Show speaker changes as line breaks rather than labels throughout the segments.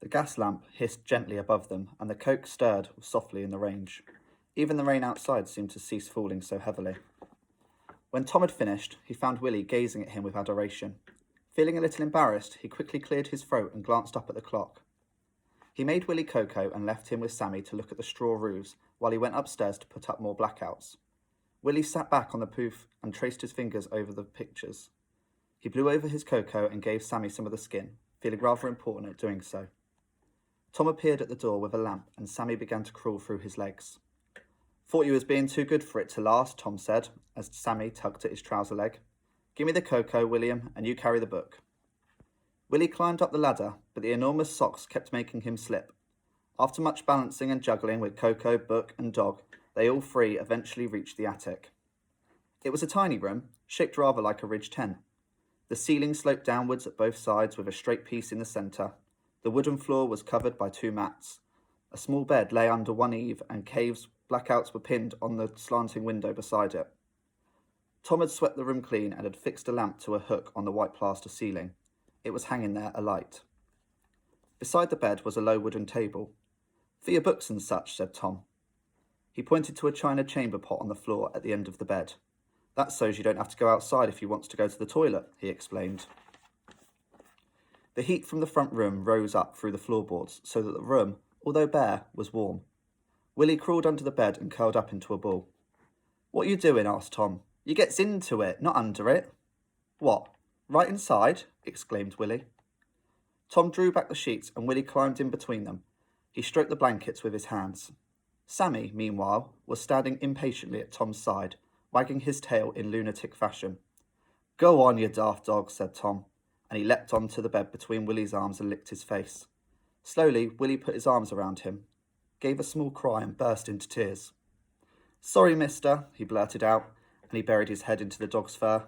gas lamp hissed gently above them, and the coke stirred softly in the range. Even the rain outside seemed to cease falling so heavily. When Tom had finished, he found Willie gazing at him with adoration. Feeling a little embarrassed, he quickly cleared his throat and glanced up at the clock. He made Willie cocoa and left him with Sammy to look at the straw roofs while he went upstairs to put up more blackouts. Willie sat back on the poof and traced his fingers over the pictures. He blew over his cocoa and gave Sammy some of the skin, feeling rather important at doing so. Tom appeared at the door with a lamp, and Sammy began to crawl through his legs. "Thought you was being too good for it to last," Tom said, as Sammy tugged at his trouser leg. "Give me the cocoa, William, and you carry the book." Willie climbed up the ladder, but the enormous socks kept making him slip. After much balancing and juggling with cocoa, book, and dog, they all three eventually reached the attic. It was a tiny room, shaped rather like a ridge tent. The ceiling sloped downwards at both sides with a straight piece in the centre. The wooden floor was covered by 2 mats. A small bed lay under one eave, and Cave's blackouts were pinned on the slanting window beside it. Tom had swept the room clean and had fixed a lamp to a hook on the white plaster ceiling. It was hanging there alight. Beside the bed was a low wooden table. "For your books and such," said Tom. He pointed to a china chamber pot on the floor at the end of the bed. "That's so's you don't have to go outside if you want to go to the toilet," he explained. The heat from the front room rose up through the floorboards so that the room, although bare, was warm. Willie crawled under the bed and curled up into a ball. "What you doing?" asked Tom. "You gets into it, not under it." "What, right inside?" exclaimed Willie. Tom drew back the sheets and Willie climbed in between them. He stroked the blankets with his hands. Sammy, meanwhile, was standing impatiently at Tom's side, wagging his tail in lunatic fashion. "Go on, you daft dog," said Tom, and he leapt onto the bed between Willie's arms and licked his face. Slowly, Willie put his arms around him, gave a small cry and burst into tears. "Sorry, mister," he blurted out, and he buried his head into the dog's fur.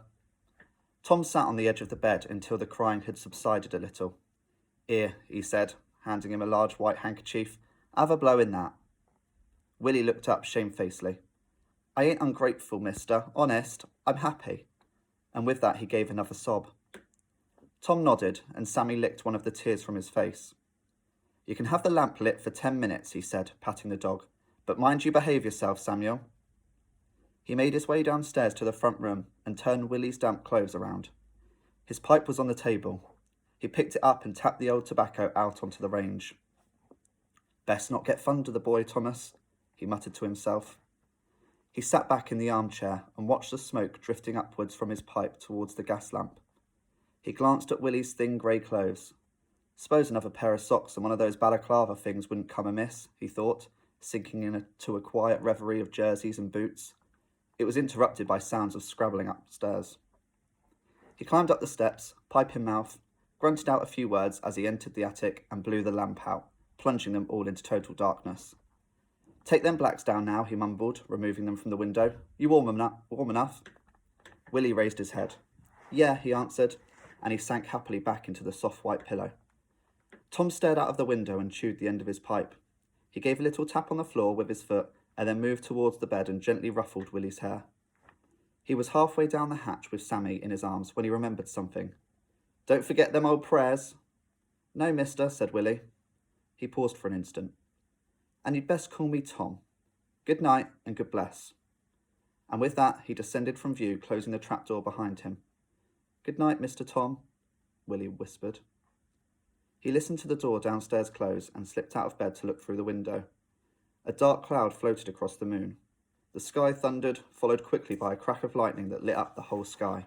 Tom sat on the edge of the bed until the crying had subsided a little. "Here," he said, handing him a large white handkerchief. "Have a blow in that." Willie looked up shamefacedly. "I ain't ungrateful, mister, honest. I'm happy." And with that he gave another sob. Tom nodded, and Sammy licked one of the tears from his face. "You can have the lamp lit for 10 minutes, he said, patting the dog. "But mind you behave yourself, Samuel." He made his way downstairs to the front room and turned Willie's damp clothes around. His pipe was on the table. He picked it up and tapped the old tobacco out onto the range. "Best not get fond of the boy, Thomas," he muttered to himself. He sat back in the armchair and watched the smoke drifting upwards from his pipe towards the gas lamp. He glanced at Willie's thin grey clothes. "Suppose another pair of socks and one of those balaclava things wouldn't come amiss," he thought, sinking into a quiet reverie of jerseys and boots. It was interrupted by sounds of scrabbling upstairs. He climbed up the steps, pipe in mouth, grunted out a few words as he entered the attic and blew the lamp out, plunging them all into total darkness. "Take them blacks down now," he mumbled, removing them from the window. "You warm enough?" Willie raised his head. "Yeah," he answered, and he sank happily back into the soft white pillow. Tom stared out of the window and chewed the end of his pipe. He gave a little tap on the floor with his foot and then moved towards the bed and gently ruffled Willie's hair. He was halfway down the hatch with Sammy in his arms when he remembered something. "Don't forget them old prayers." "No, mister," said Willie. He paused for an instant. "And you'd best call me Tom. Good night and good bless." And with that he descended from view, closing the trapdoor behind him. "Good night, Mr. Tom," Willie whispered. He listened to the door downstairs close and slipped out of bed to look through the window. A dark cloud floated across the moon. The sky thundered, followed quickly by a crack of lightning that lit up the whole sky.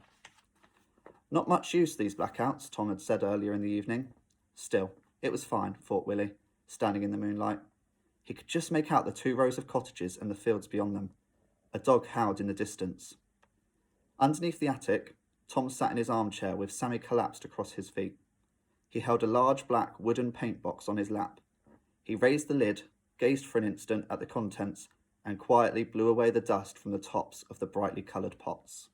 Not much use, these blackouts, Tom had said earlier in the evening. Still, it was fine, thought Willie, standing in the moonlight. He could just make out the 2 rows of cottages and the fields beyond them. A dog howled in the distance. Underneath the attic, Tom sat in his armchair with Sammy collapsed across his feet. He held a large black wooden paint box on his lap. He raised the lid, gazed for an instant at the contents, and quietly blew away the dust from the tops of the brightly coloured pots.